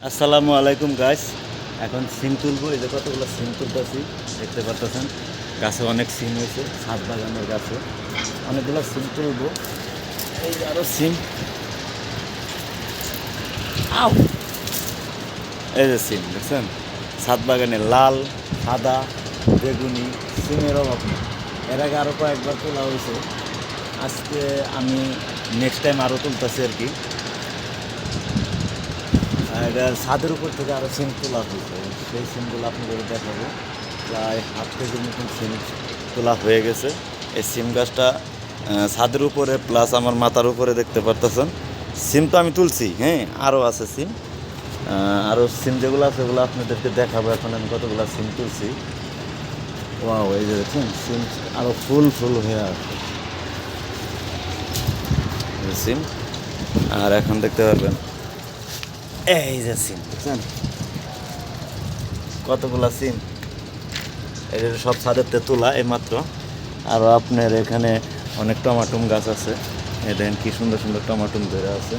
আসসালামু আলাইকুম গাইস। এখন সিম তুলবো। এই যে কতগুলো সিম তুলতেছি দেখতে পাচ্ছেন। গাছে অনেক সিম হয়েছে, ছাদ বাগানের গাছে অনেকগুলো সিম তুলবো। এই যে আরও সিম, আও এই যে সিম দেখছেন, ছাদ বাগানে লাল, সাদা, বেগুনি সিমের অভাব নেই। এর আগে আরও কয়েকবার তোলা হয়েছে। আজকে আমি নেক্সট টাইম আরও তুলতেছি আর কি। এটা ছাদের উপর থেকে আরও সিম তোলা হয়েছে, সেই সিমগুলো আপনাদের দেখাবো। প্রায় হাফ কেজির মতন সিম তোলা হয়ে গেছে। এই সিম গাছটা ছাদের উপরে প্লাস আমার মাথার উপরে দেখতে পারতেছেন। সিম তো আমি তুলছি, হ্যাঁ, আরও আছে সিম। আরও সিম যেগুলো আছে সেগুলো আপনাদেরকে দেখাবো। এখন আমি কতগুলো সিম তুলছি। ওয়াও, এই যে দেখুন সিম আরও ফুল হয়ে আছে সিম। আর এখন দেখতে পারবেন এই যে সিম বুঝছেন, কতগুলা সিম। এটা সব ছাদেরতে তোলা এইমাত্র। আরও আপনার এখানে অনেক টমাটুম গাছ আছে। এই দেখেন কি সুন্দর সুন্দর টমাটুম ধরে আছে।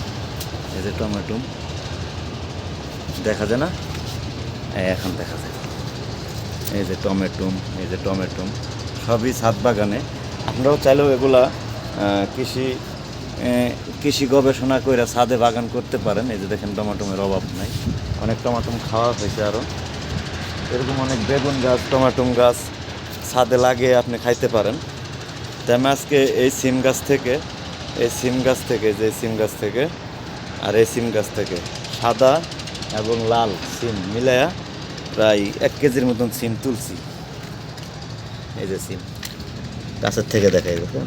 এই যে টমাটুম দেখা যায় না, এখন দেখা যায়। এই যে টমেটুম, এই যে টমেটুম, সবই ছাদ বাগানে। আপনারাও চাইলেও এগুলা কৃষি কৃষি গবেষণা করে ছাদে বাগান করতে পারেন। এই যে দেখেন টমাটুমের অভাব নাই, অনেক টমাটুম খাওয়া হয়েছে। আরও এরকম অনেক বেগুন গাছ, টমাটুম গাছ ছাদে লাগিয়ে আপনি খাইতে পারেন। তাই আমি আজকে এই সিম গাছ থেকে, এই সিম গাছ থেকে, যে সিম গাছ থেকে আর এই সিম গাছ থেকে সাদা এবং লাল সিম মিলায়া প্রায় 1 কেজির মতন সিম তুলছি। এই যে সিম গাছের থেকে দেখাই দেখুন,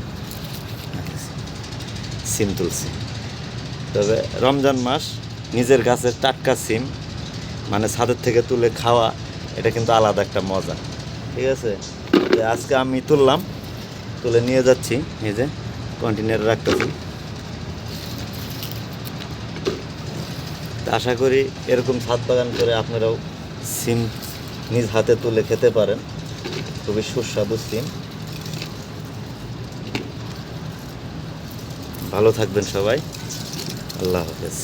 সিম তুলছি। তবে রমজান মাস নিজের গাছের টাটকা সিম মানে ছাদের থেকে তুলে খাওয়া, এটা কিন্তু আলাদা একটা মজা। ঠিক আছে, আজকে আমি তুললাম, তুলে নিয়ে যাচ্ছি। এই যে কন্টেনারে রাখতেছি। আশা করি এরকম ছাদ বাগান করে আপনারাও সিম নিজ হাতে তুলে খেতে পারেন। খুবই সুস্বাদু সিম। ভালো থাকবেন সবাই। আল্লাহ হাফেজ।